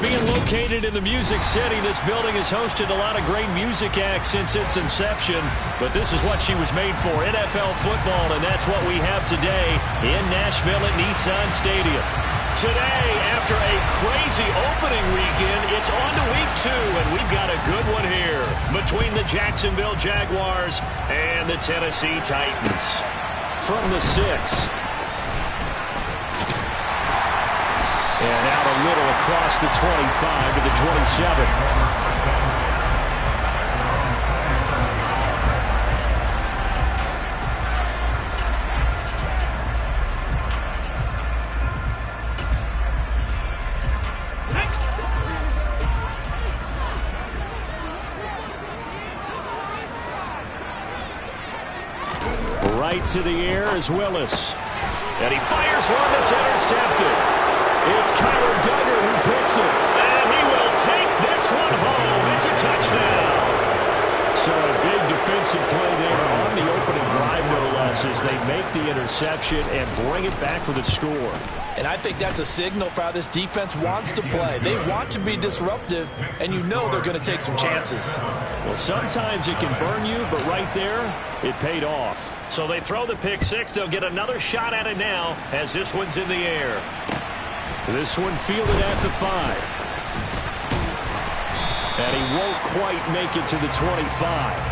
Being located in the Music City, this building has hosted a lot of great music acts since its inception. But this is what she was made for, NFL football, and that's what we have today in Nashville at Nissan Stadium. Today, after a crazy opening weekend, it's on to week 2, and we've got a good one here between the Jacksonville Jaguars and the Tennessee Titans. From the 6. And out a little across the 25 to the 27. Right to the air is Willis. And he fires one that's intercepted. It's Kyler Duggar who picks it. And he will take this one home. It's a touchdown. So a big defensive play there on the opening drive, no less, as they make the interception and bring it back for the score. And I think that's a signal for how this defense wants to play. They want to be disruptive, and you know they're going to take some chances. Well, sometimes it can burn you, but right there, it paid off. So they throw the pick 6. They'll get another shot at it now as this one's in the air. This one fielded at the 5. And he won't quite make it to the 25.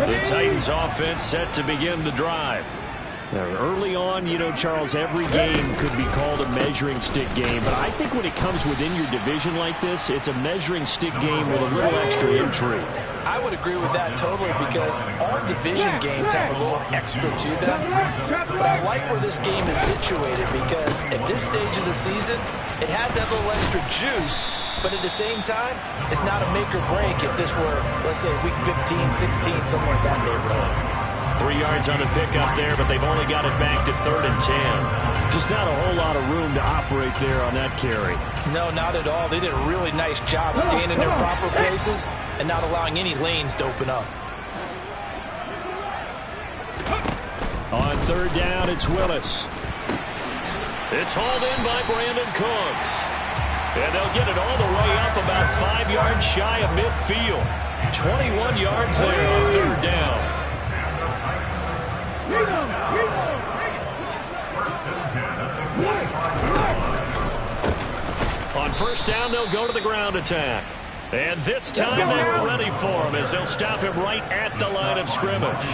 The Titans offense set to begin the drive. Now, early on, you know, Charles, every game could be called a measuring stick game. But I think when it comes within your division like this, it's a measuring stick game with a little extra intrigue. I would agree with that totally because all division games have a little extra to them. But I like where this game is situated because at this stage of the season, it has that little extra juice. But at the same time, it's not a make or break if this were, let's say, week 15, 16, somewhere in that neighborhood. 3 yards on the pickup there, but they've only got it back to 3rd and 10. Just not a whole lot of room to operate there on that carry. No, not at all. They did a really nice job staying in their proper places and not allowing any lanes to open up. On 3rd down, it's Willis. It's hauled in by Brandon Cooks. And they'll get it all the way up about 5 yards shy of midfield. 21 yards there on 3rd down. On 1st down, they'll go to the ground attack. And this time they were ready for him as they'll stop him right at the line of scrimmage.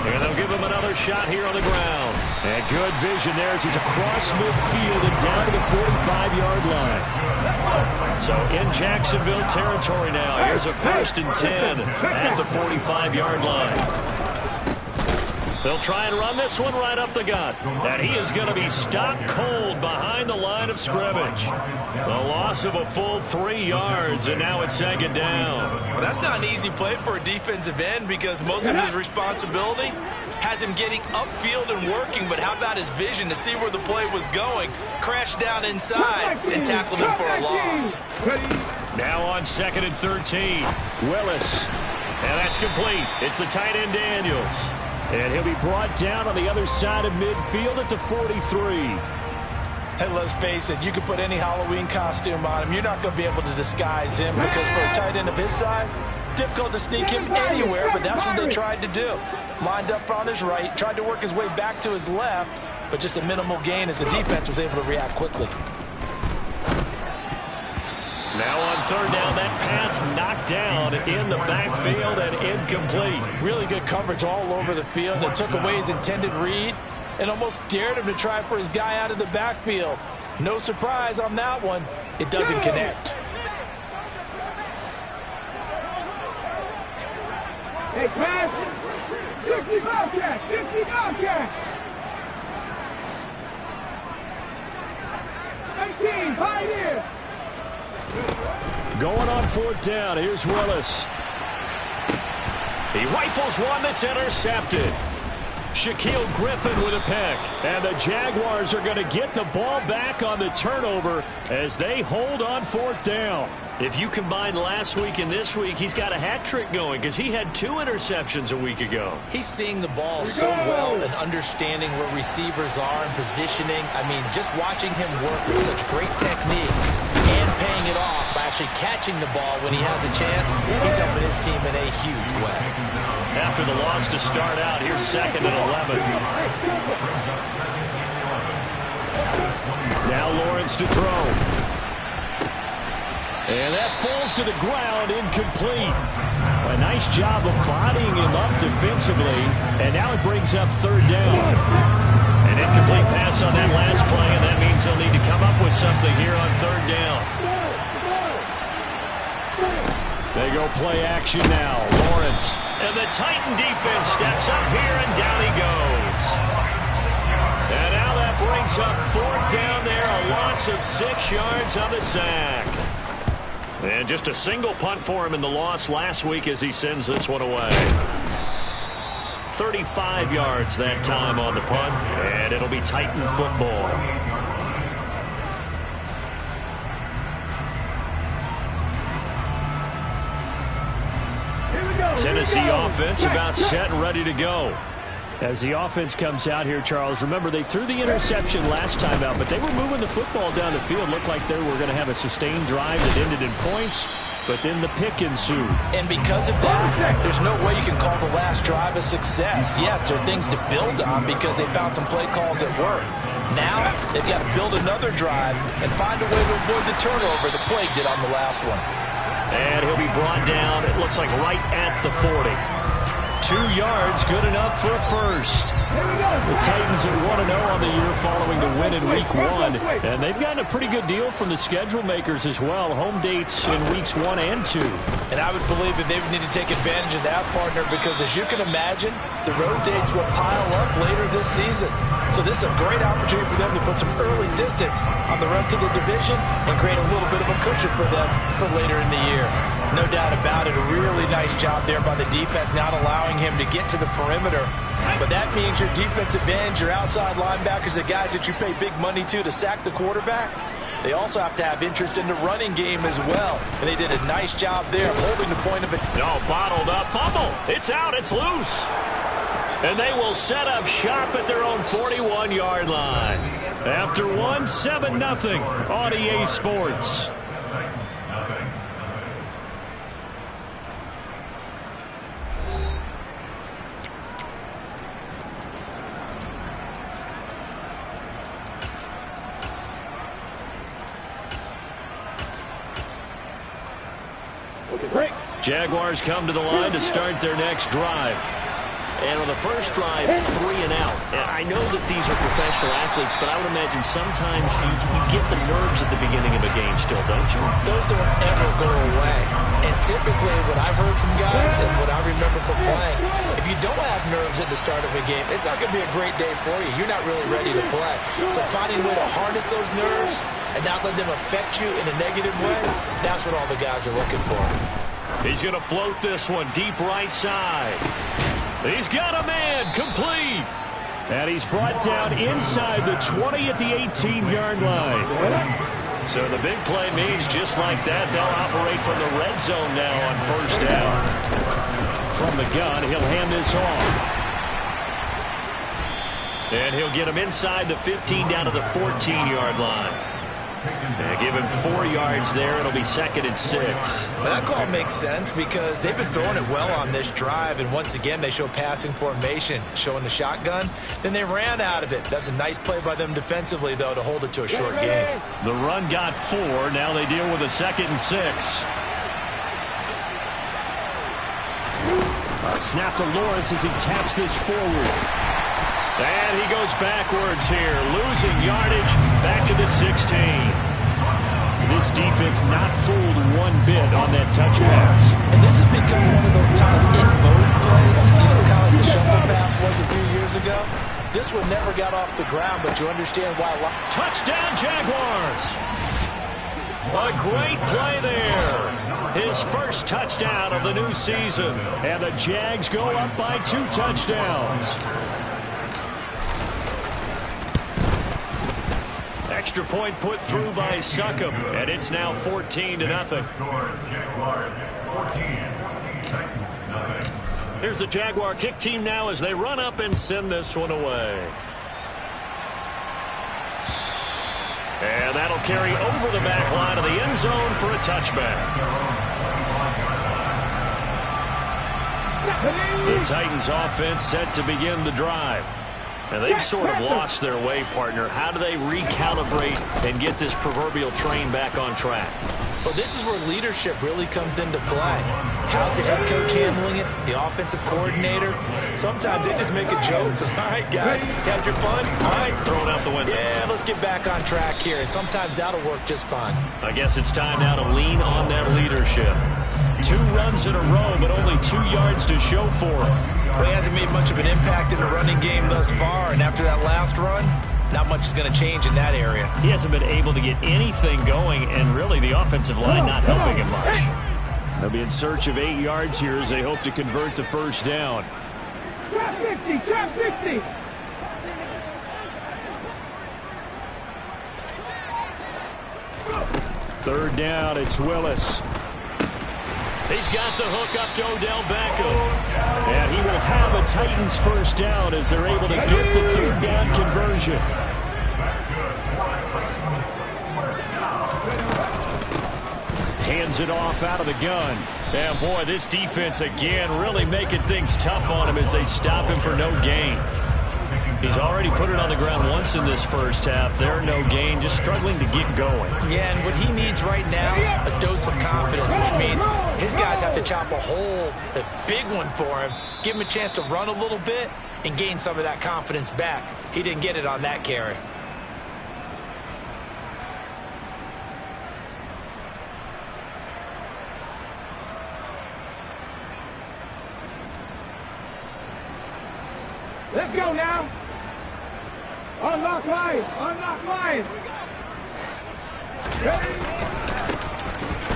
And they'll give him another shot here on the ground. And good vision there as he's across midfield and down to the 45-yard line. So in Jacksonville territory now. Here's a 1st and 10 at the 45-yard line. They'll try and run this one right up the gut. And he is going to be stopped cold behind the line of scrimmage. The loss of a full 3 yards, and now it's 2nd down. Well, that's not an easy play for a defensive end because most of his responsibility has him getting upfield and working, but how about his vision to see where the play was going, crash down inside, and tackle him for a loss. Now on 2nd and 13, Willis. And that's complete. It's the tight end Daniels. And he'll be brought down on the other side of midfield at the 43. And let's face it, you can put any Halloween costume on him. You're not going to be able to disguise him because for a tight end of his size, difficult to sneak him anywhere, but that's what they tried to do. Lined up on his right, tried to work his way back to his left, but just a minimal gain as the defense was able to react quickly. Now on 3rd down, that pass knocked down in the backfield and incomplete. Really good coverage all over the field. It took away his intended read and almost dared him to try for his guy out of the backfield. No surprise on that one. It doesn't connect. Hey, pass. 50 Bobcat. 50 Bobcat. 19, Pioneer. Going on 4th down, here's Willis. He rifles one that's intercepted. Shaquille Griffin with a pick. And the Jaguars are going to get the ball back on the turnover as they hold on 4th down. If you combine last week and this week, he's got a hat trick going because he had 2 interceptions a week ago. He's seeing the ball so well and understanding where receivers are and positioning. I mean, just watching him work with such great technique and paying it off by actually catching the ball when he has a chance, he's helping his team in a huge way. After the loss to start out, here's 2nd and 11. Now Lawrence to throw. And that falls to the ground, incomplete. A nice job of bodying him up defensively. And now it brings up 3rd down. An incomplete pass on that last play, and that means they'll need to come up with something here on 3rd down. They go play action now. Lawrence. And the Titan defense steps up here, and down he goes. And now that brings up 4th down there, a loss of 6 yards on the sack. And just a single punt for him in the loss last week as he sends this one away. 35 yards that time on the punt, and it'll be Titan football. Tennessee offense about set and ready to go. As the offense comes out here, Charles, remember they threw the interception last time out, but they were moving the football down the field. Looked like they were going to have a sustained drive that ended in points, but then the pick ensued. And because of that, there's no way you can call the last drive a success. Yes, there are things to build on because they found some play calls that work. Now they've got to build another drive and find a way to avoid the turnover the Plague did on the last one. And he'll be brought down, it looks like right at the 40. 2 yards, good enough for a first. The Titans are 1-0 on the year following the win in Week 1. And they've gotten a pretty good deal from the schedule makers as well. Home dates in Weeks 1 and 2. And I would believe that they would need to take advantage of that, partner, because as you can imagine, the road dates will pile up later this season. So this is a great opportunity for them to put some early distance on the rest of the division and create a little bit of a cushion for them for later in the year. No doubt about it, a really nice job there by the defense, not allowing him to get to the perimeter. But that means your defensive ends, your outside linebackers, the guys that you pay big money to sack the quarterback, they also have to have interest in the running game as well. And they did a nice job there holding the point of it. No, bottled up. Fumble. It's out. It's loose. And they will set up shop at their own 41-yard line. After one, 7-0 on EA Sports. Jaguars come to the line to start their next drive. And on the first drive, 3 and out. And I know that these are professional athletes, but I would imagine sometimes you get the nerves at the beginning of a game still, don't you? Those don't ever go away. And typically what I've heard from guys and what I remember from playing, if you don't have nerves at the start of a game, it's not going to be a great day for you. You're not really ready to play. So finding a way to harness those nerves and not let them affect you in a negative way, that's what all the guys are looking for. He's going to float this one deep right side. He's got a man, complete. And he's brought down inside the 20 at the 18-yard line. So the big play means just like that, they'll operate from the red zone now on first down. From the gun, he'll hand this off. And he'll get him inside the 15 down to the 14-yard line. And give him 4 yards there. It'll be 2nd and 6. Well, that call makes sense because they've been throwing it well on this drive. And once again, they show passing formation, showing the shotgun. Then they ran out of it. That's a nice play by them defensively, though, to hold it to a short game. The run got 4. Now they deal with a 2nd and 6. A snap to Lawrence as he taps this forward. And he goes backwards here, losing yardage back to the 16. This defense not fooled one bit on that touch pass. And this has become one of those kind of in-vogue plays, kind of like the shuffle pass was a few years ago. This one never got off the ground, but you understand why. Touchdown, Jaguars! A great play there. His first touchdown of the new season. And the Jags go up by 2 touchdowns. extra point put through by Succop, and it's now 14-0. Here's the Jaguar kick team now as they run up and send this one away. And that'll carry over the back line of the end zone for a touchback. The Titans offense set to begin the drive. And they've sort of lost their way, partner. How do they recalibrate and get this proverbial train back on track? Well, this is where leadership really comes into play. How's the head coach handling it? The offensive coordinator? Sometimes they just make a joke. All right, guys, had your fun? All right. Throw it out the window. Yeah, let's get back on track here. And sometimes that'll work just fine. I guess it's time now to lean on that leadership. 2 runs in a row, but only 2 yards to show for him. Well, he hasn't made much of an impact in the running game thus far. And after that last run, not much is going to change in that area. He hasn't been able to get anything going, and really the offensive line not helping him much. They'll be in search of 8 yards here as they hope to convert the first down. Trap 50, trap 50. Third down, it's Willis. He's got the hook up to Odell Beckham. And he will have a Titans first down as they're able to get the third down conversion. Hands it off out of the gun. And boy, this defense again really making things tough on him as they stop him for no gain. He's already put it on the ground once in this first half. There, no gain, just struggling to get going. Yeah, and what he needs right now, a dose of confidence, which means his guys have to chop a hole, a big one for him, give him a chance to run a little bit and gain some of that confidence back. He didn't get it on that carry. Let's go now. Unlock line. Unlock line.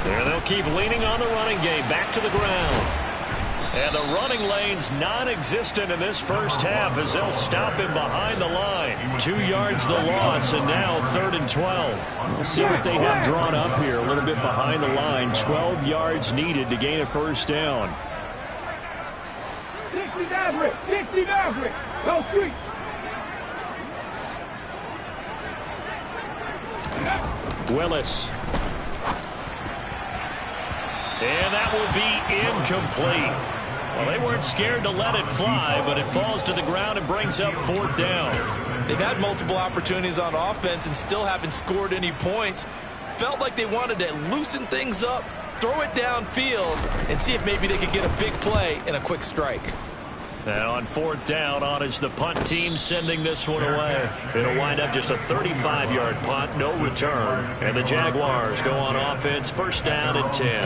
There they'll keep leaning on the running game. Back to the ground. And the running lane's non-existent in this first half as they'll stop him behind the line. 2 yards the loss, and now 3rd and 12. We'll see what they have drawn up here. A little bit behind the line. 12 yards needed to gain a first down. 60 Maverick. 60 Maverick. Go street. Willis. And that will be incomplete. Well, they weren't scared to let it fly, but it falls to the ground and brings up 4th down. They've had multiple opportunities on offense and still haven't scored any points. Felt like they wanted to loosen things up, throw it downfield, and see if maybe they could get a big play and a quick strike. And on 4th down, on is the punt team sending this one away. It'll wind up just a 35-yard punt, no return. And the Jaguars go on offense, 1st down and 10.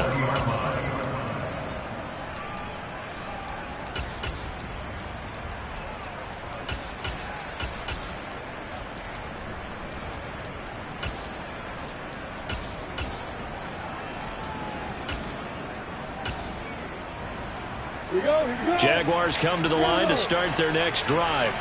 Jaguars come to the line to start their next drive.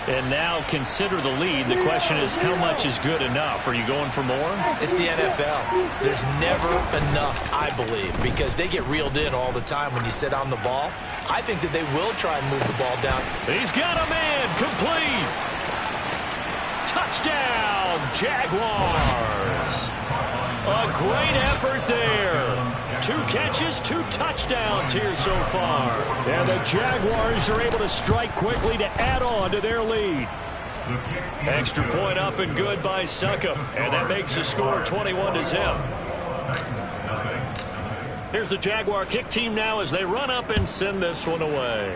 And now consider the lead. The question is, how much is good enough? Are you going for more? It's the NFL. There's never enough, I believe, because they get reeled in all the time when you sit on the ball. I think that they will try and move the ball down. He's got a man. Complete. Touchdown, Jaguars. A great effort there. 2 catches, 2 touchdowns here so far. And the Jaguars are able to strike quickly to add on to their lead. Extra point up and good by Succop. And that makes the score 21-0. Here's the Jaguar kick team now as they run up and send this one away.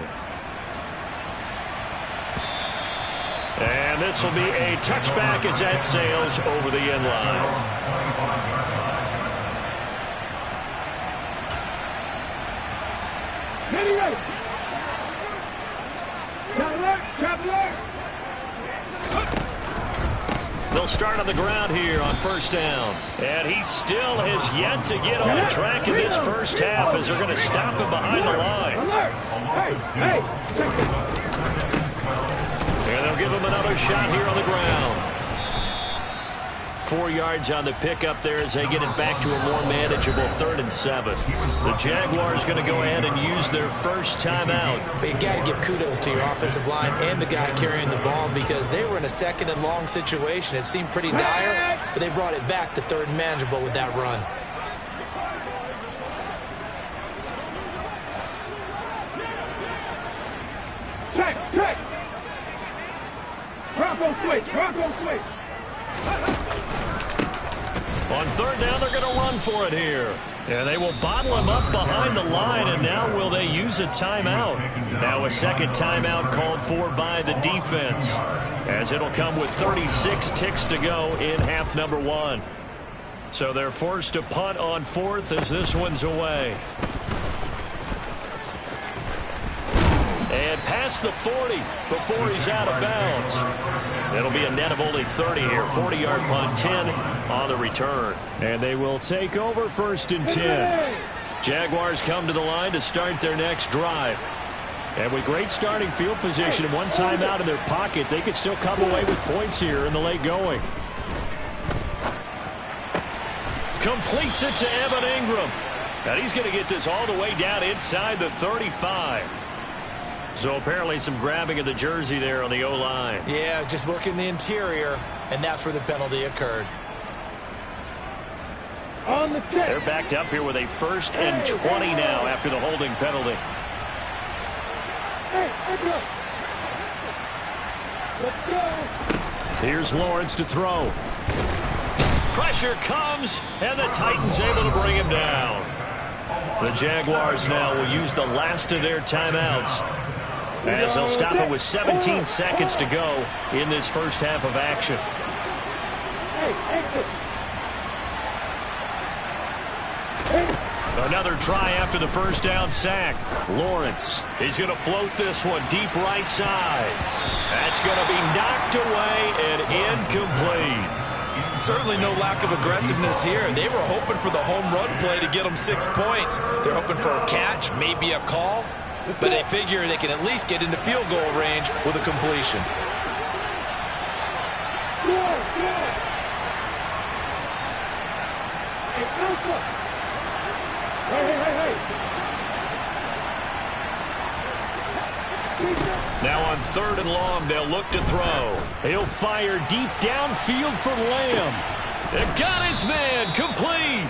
And this will be a touchback as that sails over the end line. Ready, ready. Trap alert. They'll start on the ground here on 1st down. And he still has yet to get on track in this first half as they're going to stop him behind the line. Alert. Hey. And they'll give him another shot here on the ground. 4 yards on the pickup there as they get it back to a more manageable 3rd and 7. The Jaguars going to go ahead and use their first timeout. But you got to give kudos to your offensive line and the guy carrying the ball because they were in a 2nd and long situation. It seemed pretty dire, but they brought it back to 3rd and manageable with that run. Check. Bronco switch. On 3rd down, they're going to run for it here. And they will bottle him up behind the line, and now will they use a timeout? Now a 2nd timeout called for by the defense, as it'll come with 36 ticks to go in half number 1. So they're forced to punt on 4th as this one's away. And past the 40 before he's out of bounds. It'll be a net of only 30 here. 40-yard punt, 10 on the return. And they will take over 1st and 10. Jaguars come to the line to start their next drive. And with great starting field position and one timeout in their pocket, they could still come away with points here in the late going. Completes it to Evan Ingram. And he's going to get this all the way down inside the 35. So apparently some grabbing of the jersey there on the O-line. Yeah, just look in the interior, and that's where the penalty occurred. On the check. They're backed up here with a 1st and 20 now after the holding penalty. Let's go. Here's Lawrence to throw. Pressure comes, and the Titans able to bring him down. The Jaguars now will use the last of their timeouts, as they'll stop it with 17 seconds to go in this first half of action. Another try after the 1st down sack. Lawrence, he's going to float this one deep right side. That's going to be knocked away and incomplete. Certainly no lack of aggressiveness here. They were hoping for the home run play to get them 6 points. They're hoping for a catch, maybe a call, but they figure they can at least get into field goal range with a completion. Now on 3rd and long, they'll look to throw. He'll fire deep downfield for Lamb. They've got his man, complete.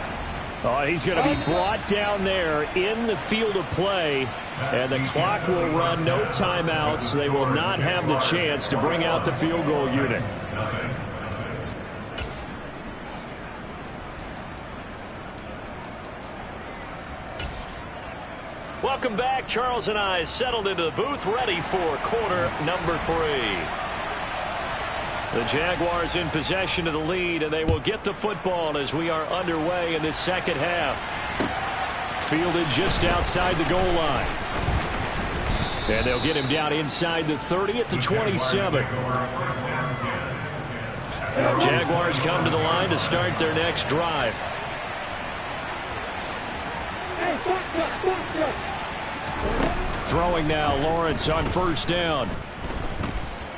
Oh, he's going to be brought down there in the field of play, and the clock will run, no timeouts. They will not have the chance to bring out the field goal unit. Welcome back. Charles and I settled into the booth, ready for quarter number 3. The Jaguars in possession of the lead, and they will get the football as we are underway in this second half. Fielded just outside the goal line. And they'll get him down inside the 30 at the 27. Jaguars come to the line to start their next drive. Throwing now, Lawrence on 1st down.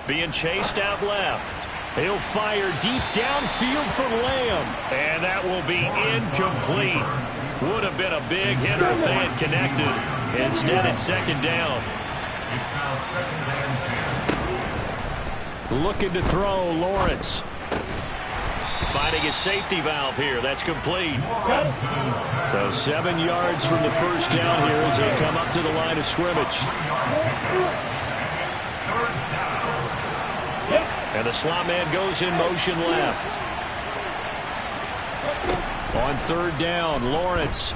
Being chased out left. He'll fire deep downfield for Lamb. And that will be incomplete. Would have been a big hitter if they had connected. Instead, it's 2nd down. Looking to throw, Lawrence. Finding his safety valve here. That's complete. So 7 yards from the 1st down here as they come up to the line of scrimmage. And the slot man goes in motion left. On 3rd down, Lawrence.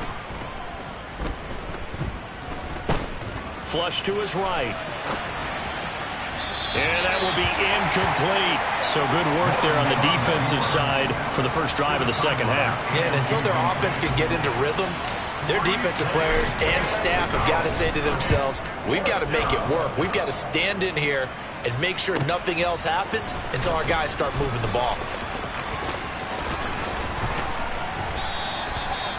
Flush to his right. And that will be incomplete. So good work there on the defensive side for the first drive of the second half. Yeah, and until their offense can get into rhythm, their defensive players and staff have got to say to themselves, we've got to make it work. We've got to stand in here and make sure nothing else happens until our guys start moving the ball.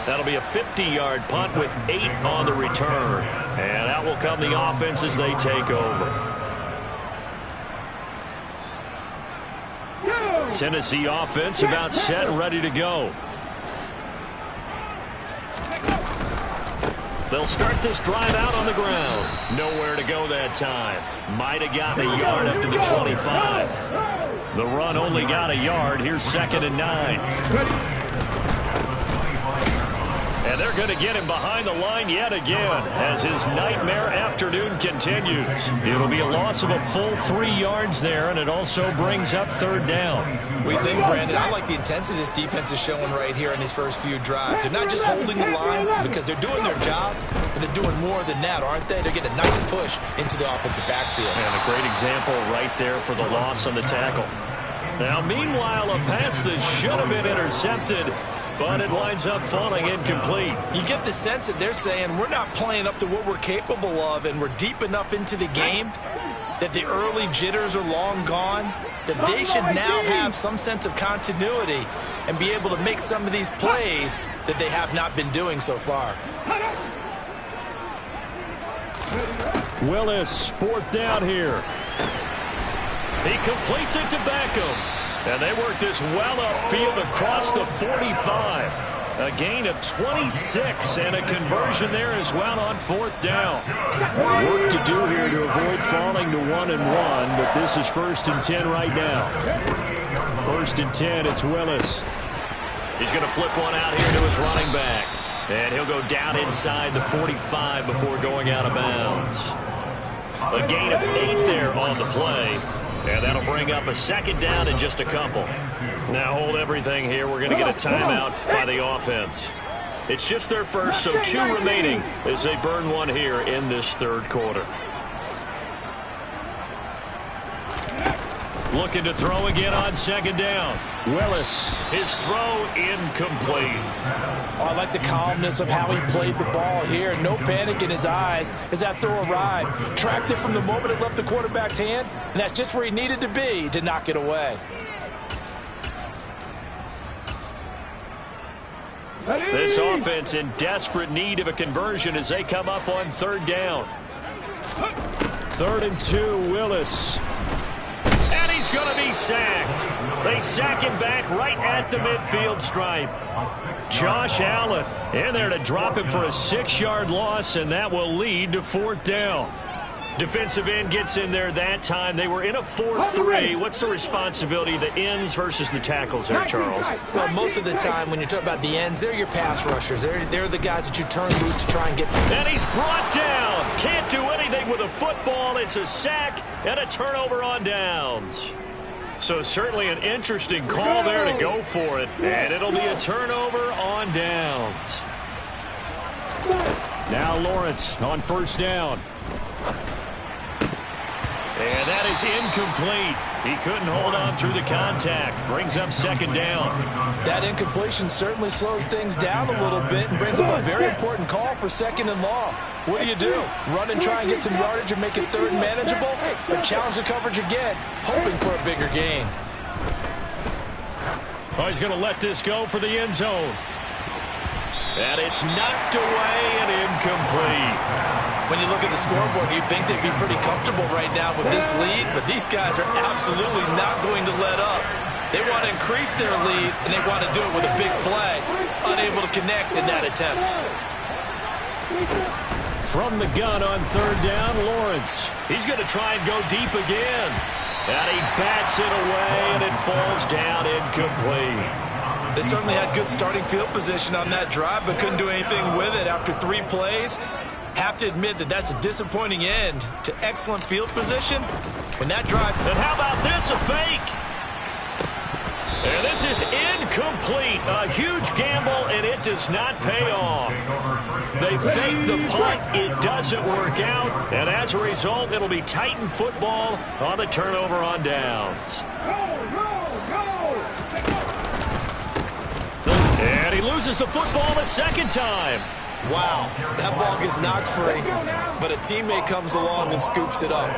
That'll be a 50-yard punt with 8 on the return. And out will come the offense as they take over. Tennessee offense about set and ready to go. They'll start this drive out on the ground. Nowhere to go that time. Might have gotten a yard up to the 25. The run only got a yard. Here's 2nd and 9. And they're going to get him behind the line yet again as his nightmare afternoon continues. It'll be a loss of a full 3 yards there, and it also brings up 3rd down. What do you think, Brandon? I like the intensity this defense is showing right here in these first few drives. They're not just holding the line because they're doing their job, but they're doing more than that, aren't they? They're getting a nice push into the offensive backfield. And a great example right there for the loss on the tackle. Now, meanwhile, a pass that should have been intercepted, but it winds up falling incomplete. You get the sense that they're saying we're not playing up to what we're capable of, and we're deep enough into the game that the early jitters are long gone, that they should now have some sense of continuity and be able to make some of these plays that they have not been doing so far. Willis, 4th down here. He completes it to Beckham. And they work this well upfield across the 45. A gain of 26 and a conversion there as well on 4th down. Work to do here to avoid falling to 1 and 1, but this is 1st and 10 right now. 1st and 10, it's Willis. He's going to flip one out here to his running back. And he'll go down inside the 45 before going out of bounds. A gain of 8 there on the play. And that'll bring up a 2nd down in just a couple. Now hold everything here. We're going to get a timeout by the offense. It's just their first, so 2 remaining as they burn one here in this 3rd quarter. Looking to throw again on 2nd down. Willis, his throw incomplete. Oh, I like the calmness of how he played the ball here. No panic in his eyes as that throw arrived. Tracked it from the moment it left the quarterback's hand, and that's just where he needed to be to knock it away. This offense in desperate need of a conversion as they come up on 3rd down. 3rd and 2, Willis. And he's going to be sacked. They sack him back right at the midfield stripe. Josh Allen in there to drop him for a 6-yard loss, and that will lead to 4th down. Defensive end gets in there that time. They were in a 4-3. What's the responsibility of the ends versus the tackles there, Charles? Well, most of the time when you talk about the ends, they're your pass rushers. They're the guys that you turn loose to try and get some. And he's brought down. Can't do anything with a football. It's a sack and a turnover on downs. So certainly an interesting call there to go for it. And it'll be a turnover on downs. Now Lawrence on 1st down. And that is incomplete. He couldn't hold on through the contact. Brings up 2nd down. That incompletion certainly slows things down a little bit and brings up a very important call for 2nd and long. What do? Run and try and get some yardage and make it 3rd and manageable? Or challenge the coverage again, hoping for a bigger gain? Oh, he's going to let this go for the end zone. And it's knocked away and incomplete. When you look at the scoreboard, you'd think they'd be pretty comfortable right now with this lead, but these guys are absolutely not going to let up. They want to increase their lead, and they want to do it with a big play. Unable to connect in that attempt. From the gun on 3rd down, Lawrence. He's going to try and go deep again. And he bats it away, and it falls down incomplete. They certainly had good starting field position on that drive, but couldn't do anything with it after 3 plays. Have to admit that that's a disappointing end to excellent field position when that drive. And how about this, a fake? And this is incomplete. A huge gamble, and it does not pay off. They fake the punt. It doesn't work out. And as a result, it'll be Titan football on the turnover on downs. And he loses the football the 2nd time. Wow, that ball gets knocked free, but a teammate comes along and scoops it up.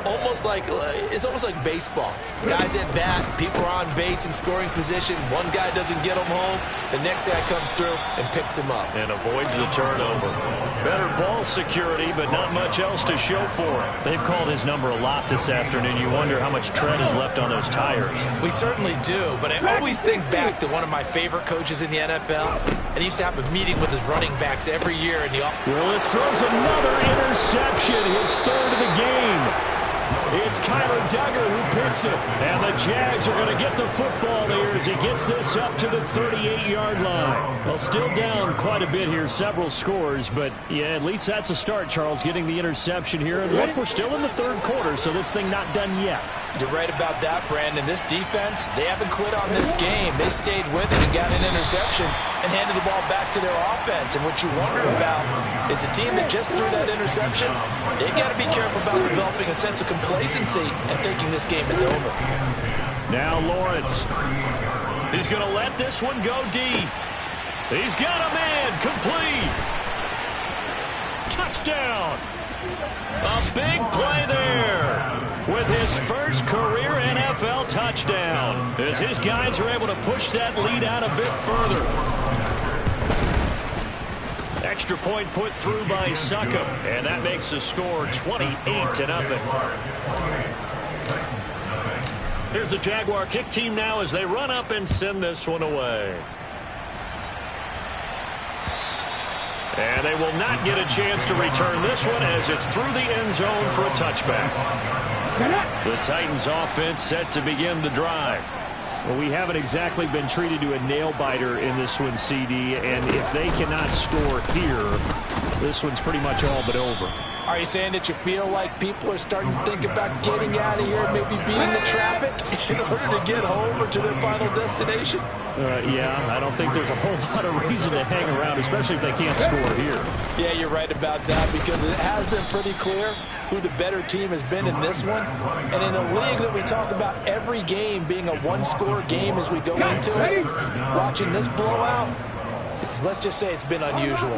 It's almost like baseball. Guys at bat, people are on base in scoring position. One guy doesn't get him home. The next guy comes through and picks him up. And avoids the turnover. Better ball security, but not much else to show for it. They've called his number a lot this afternoon. You wonder how much tread is left on those tires. We certainly do, but I always think back to one of my favorite coaches in the NFL, and he used to have a meeting with his running backs every year in the Willis throws another interception, his third of the game. It's Kyler Duggar who picks it. And the Jags are going to get the football here as he gets this up to the 38-yard line. Well, still down quite a bit here, several scores, but yeah, at least that's a start, Charles, getting the interception here. And look, we're still in the third quarter, so this thing not done yet. You're right about that, Brandon. This defense, they haven't quit on this game. They stayed with it and got an interception and handed the ball back to their offense. And what you wonder about is a team that just threw that interception, they got to be careful about developing a sense of complacency and thinking this game is over. Now Lawrence. He's going to let this one go deep. He's got a man complete. Touchdown. A big play there with his first career NFL touchdown as his guys are able to push that lead out a bit further. Extra point put through by Succop, and that makes the score 28-0. Here's the Jaguar kick team now as they run up and send this one away. And they will not get a chance to return this one as it's through the end zone for a touchback. The Titans offense set to begin the drive. Well, we haven't exactly been treated to a nail-biter in this one, CD, and if they cannot score here, this one's pretty much all but over. Are you saying that you feel like people are starting to think about getting out of here, maybe beating the traffic in order to get home or to their final destination? Yeah, I don't think there's a whole lot of reason to hang around, especially if they can't score here. Yeah, you're right about that because it has been pretty clear who the better team has been in this one. And in a league that we talk about every game being a one-score game as we go into it, watching this blowout, let's just say it's been unusual.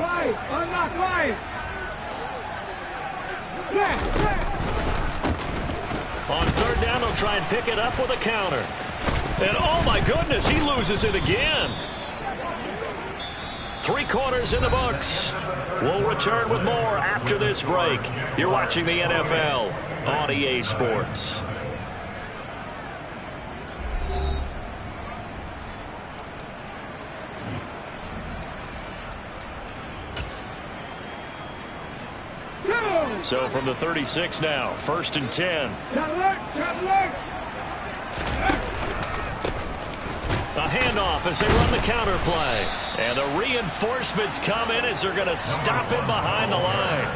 On third down, they'll try and pick it up with a counter. And oh my goodness, he loses it again. 3 quarters in the books. We'll return with more after this break. You're watching the NFL on EA Sports. So from the 36 now, 1st and 10. A handoff as they run the counter play. And the reinforcements come in as they're going to stop him behind the line.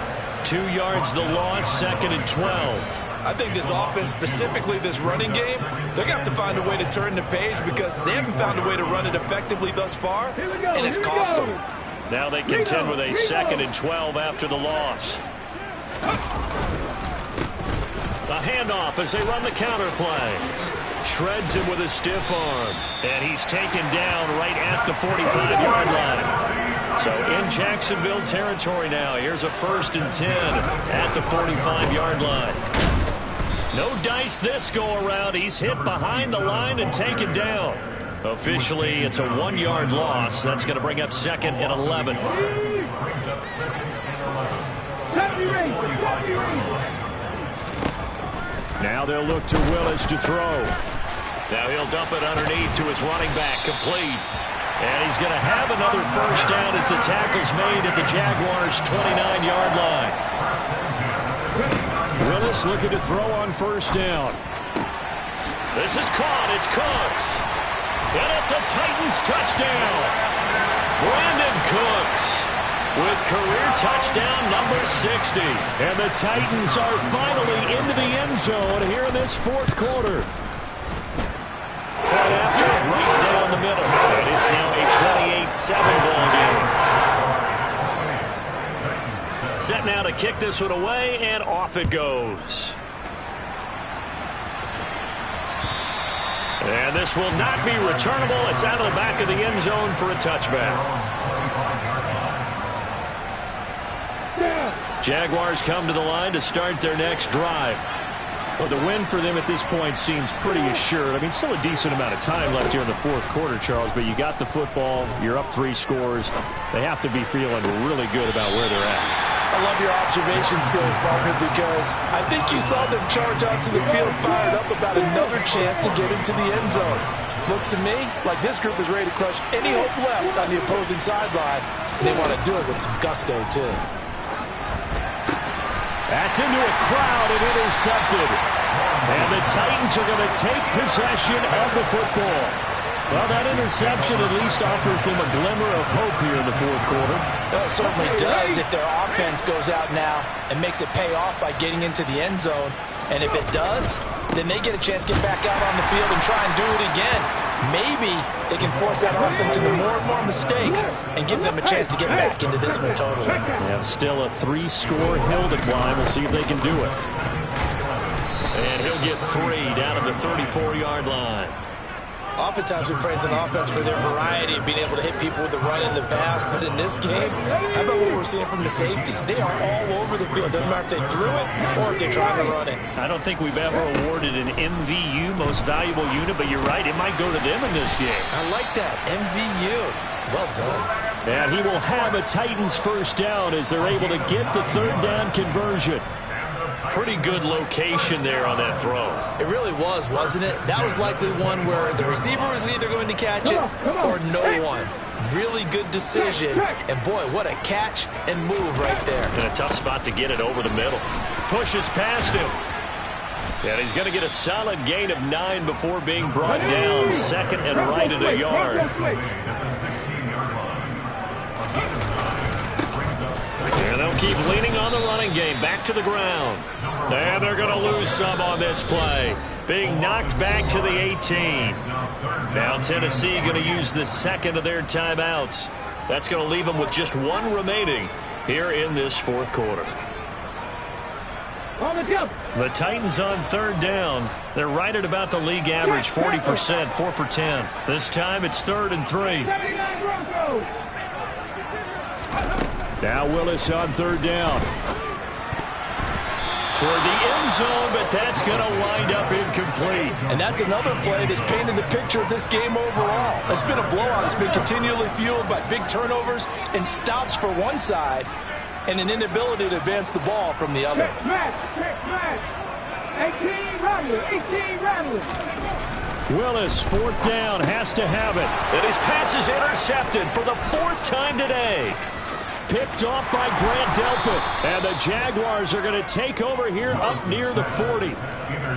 2 yards the loss, 2nd and 12. I think this offense, specifically this running game, they're going to have to find a way to turn the page because they haven't found a way to run it effectively thus far, and it's cost them. Now they contend with a 2nd and 12 after the loss. A handoff as they run the counter play. Shreds him with a stiff arm. And he's taken down right at the 45-yard line. So in Jacksonville territory now. Here's a 1st and 10 at the 45-yard line. No dice this go around. He's hit behind the line and taken down. Officially, it's a 1-yard loss. That's going to bring up 2nd and 11. Now they'll look to Willis to throw. Now he'll dump it underneath to his running back, complete. And he's going to have another 1st down as the tackle's made at the Jaguars' 29-yard line. Willis looking to throw on 1st down. This is caught. It's Cooks. And it's a Titans touchdown. Brandon Cooks with career touchdown number 60. And the Titans are finally into the end zone here in this 4th quarter. Right after it, right down the middle. And it's now a 28-7 ball game. Set now to kick this one away, and off it goes. And this will not be returnable. It's out of the back of the end zone for a touchback. Jaguars come to the line to start their next drive. Well, the win for them at this point seems pretty assured. I mean, still a decent amount of time left here in the fourth quarter, Charles, but you got the football. You're up 3 scores. They have to be feeling really good about where they're at. I love your observation skills, Parker, because I think you saw them charge out to the field fired up about another chance to get into the end zone. Looks to me like this group is ready to crush any hope left on the opposing sideline, and they want to do it with some gusto, too. That's into a crowd and intercepted. And the Titans are going to take possession of the football. Well, that interception at least offers them a glimmer of hope here in the fourth quarter. Well, it certainly does if their offense goes out now and makes it pay off by getting into the end zone. And if it does, then they get a chance to get back out on the field and try and do it again. Maybe they can force that offense into more and more mistakes and give them a chance to get back into this one totally. They have still a 3-score hill to climb. We'll see if they can do it. And he'll get 3 down at the 34-yard line. Oftentimes we praise an offense for their variety of being able to hit people with the run and the pass. But in this game, how about what we're seeing from the safeties? They are all over the field. Doesn't matter if they threw it or if they're trying to run it. I don't think we've ever awarded an MVU, most valuable unit, but you're right, it might go to them in this game. I like that. MVU. Well done. And he will have a Titans first down as they're able to get the third down conversion. Pretty good location there on that throw. It really was, wasn't it? That was likely one where the receiver was either going to catch it or no one. Really good decision. And, boy, what a catch and move right there. And a tough spot to get it over the middle. Pushes past him. And he's going to get a solid gain of 9 before being brought down. Second and right at a yard. And they'll keep leaning on the running game. Back to the ground. And they're going to lose some on this play. Being knocked back to the 18. Now Tennessee going to use the second of their timeouts. That's going to leave them with just 1 remaining here in this fourth quarter. The Titans on third down. They're right at about the league average, 40%, 4 for 10. This time it's 3rd and 3. Now Willis on third down. Toward the end zone, but that's going to wind up incomplete. And that's another play that's painted the picture of this game overall. It's been a blowout. It's been continually fueled by big turnovers and stops for one side and an inability to advance the ball from the other. 18 Rattler. Willis, fourth down, has to have it. And his pass is intercepted for the 4th time today. Picked off by Grant Delpit. And the Jaguars are going to take over here up near the 40.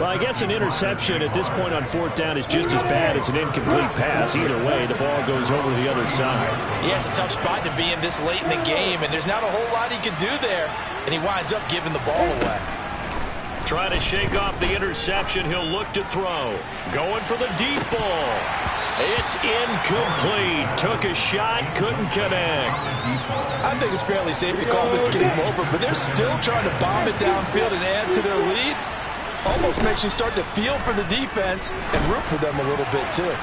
Well, I guess an interception at this point on 4th down is just as bad as an incomplete pass. Either way, the ball goes over to the other side. Yeah, it's a tough spot to be in this late in the game, and there's not a whole lot he can do there. And he winds up giving the ball away. Trying to shake off the interception. He'll look to throw. Going for the deep ball. It's incomplete. Took a shot, couldn't connect. I think it's fairly safe to call this game over, but they're still trying to bomb it downfield and add to their lead. Almost makes you start to feel for the defense and root for them a little bit, too.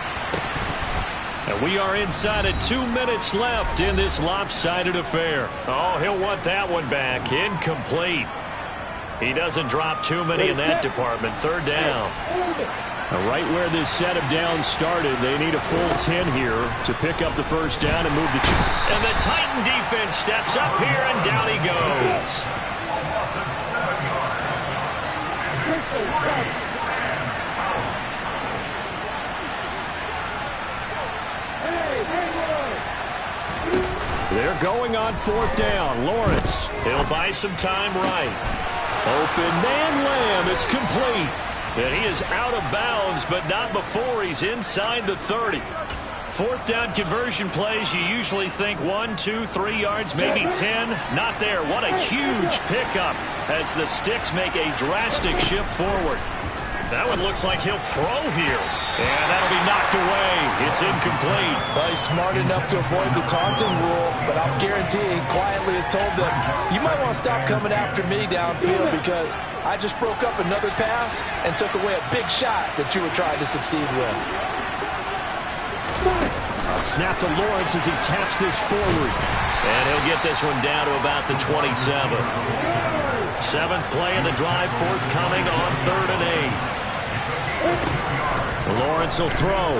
And we are inside of 2 minutes left in this lopsided affair. Oh, he'll want that one back. Incomplete. He doesn't drop too many in that department. Third down. Right where this set of downs started, they need a full 10 here to pick up the first down and move the... And the Titan defense steps up here, and down he goes. They're going on 4th down. Lawrence, he'll buy some time right. Open man Lamb, it's complete. And he is out of bounds, but not before he's inside the 30. 4th down conversion plays, you usually think 1, 2, 3 yards, maybe 10. Not there. What a huge pickup as the Sticks make a drastic shift forward. That one looks like he'll throw here. And that'll be knocked away. It's incomplete. Well, he's smart enough to avoid the taunting rule, but I'll guarantee he quietly has told them, you might want to stop coming after me downfield because I just broke up another pass and took away a big shot that you were trying to succeed with. A snap to Lawrence as he taps this forward. And he'll get this one down to about the 27. Seventh play of the drive forthcoming on 3rd and 8. Lawrence will throw.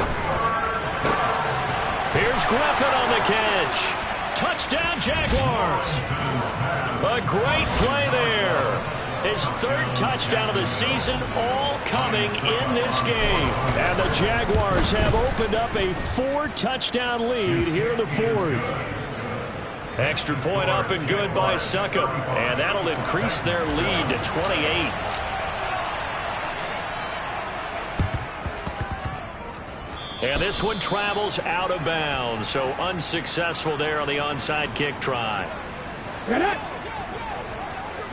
Here's Griffin on the catch. Touchdown, Jaguars. A great play there. His 3rd touchdown of the season, all coming in this game. And the Jaguars have opened up a 4-touchdown lead here in the 4th. Extra point up and good by Succop. And that'll increase their lead to 28. And this one travels out of bounds, so unsuccessful there on the onside kick try.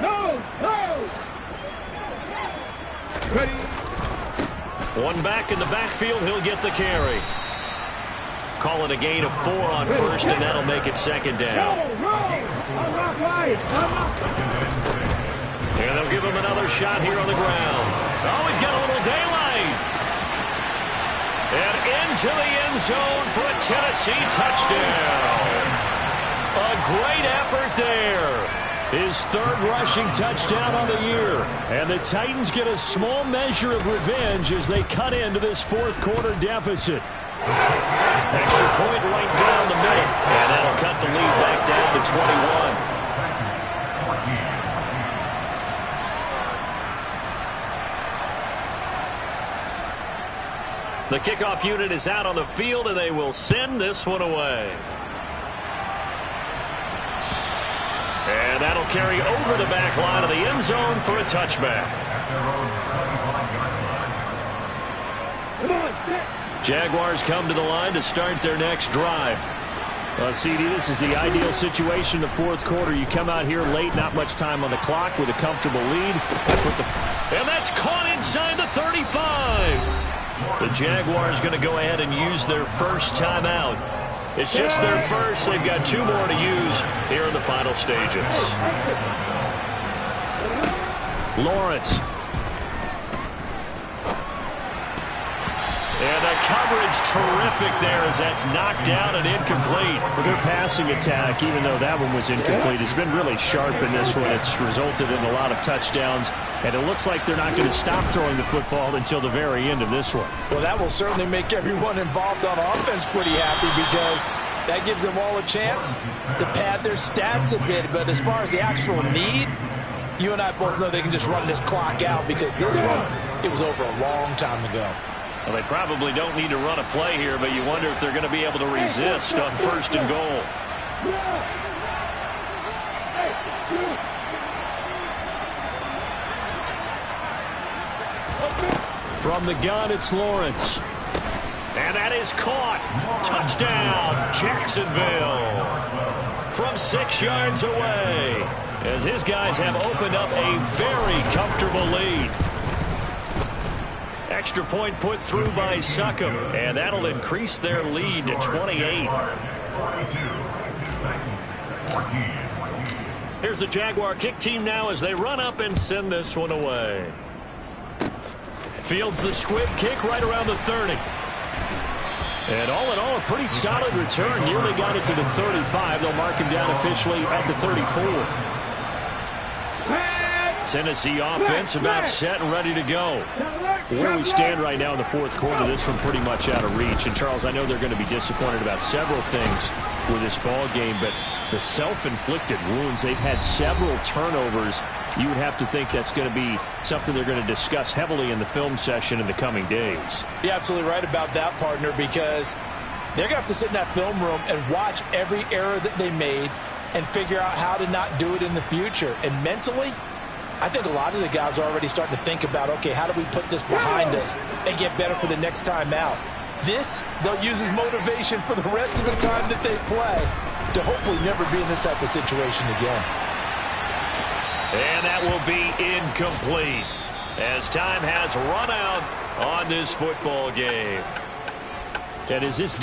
No. Ready. One back in the backfield, he'll get the carry. Call it a gain of 4 on 1st, and that'll make it 2nd down. And they'll give him another shot here on the ground. Oh, he's got a little daylight. And into the end zone for a Tennessee touchdown. A great effort there. His 3rd rushing touchdown on the year. And the Titans get a small measure of revenge as they cut into this 4th quarter deficit. Extra point right down the middle. And that'll cut the lead back down to 21. The kickoff unit is out on the field, and they will send this one away. And that'll carry over the back line of the end zone for a touchback. Jaguars come to the line to start their next drive. CD, this is the ideal situation in the 4th quarter. You come out here late, not much time on the clock with a comfortable lead. And that's caught inside the 35. The Jaguars going to go ahead and use their first timeout. It's just their first. They've got 2 more to use here in the final stages. Lawrence. And the coverage terrific there as that's knocked down and incomplete. Well, their passing attack, even though that one was incomplete, has been really sharp in this one. It's resulted in a lot of touchdowns, and it looks like they're not going to stop throwing the football until the very end of this one. Well, that will certainly make everyone involved on offense pretty happy because that gives them all a chance to pad their stats a bit. But as far as the actual need, you and I both know they can just run this clock out because this one, it was over a long time ago. Well, they probably don't need to run a play here, but you wonder if they're going to be able to resist on 1st and goal. From the gun, it's Lawrence. And that is caught. Touchdown, Jacksonville. From 6 yards away, as his guys have opened up a very comfortable lead. Extra point put through by Succop, and that'll increase their lead to 28. Here's the Jaguar kick team now as they run up and send this one away. Fields the squib kick right around the 30. And all in all, a pretty solid return. Nearly got it to the 35. They'll mark him down officially at the 34. Tennessee offense about set and ready to go. Where we stand right now in the 4th quarter, this one pretty much out of reach. And, Charles, I know they're going to be disappointed about several things with this ball game, but the self-inflicted wounds, they've had several turnovers. You would have to think that's going to be something they're going to discuss heavily in the film session in the coming days. You're absolutely right about that, partner, because they're going to have to sit in that film room and watch every error that they made and figure out how to not do it in the future. And mentally, I think a lot of the guys are already starting to think about, okay, how do we put this behind us and get better for the next time out? This, they'll use as motivation for the rest of the time that they play to hopefully never be in this type of situation again. And that will be incomplete as time has run out on this football game. And is this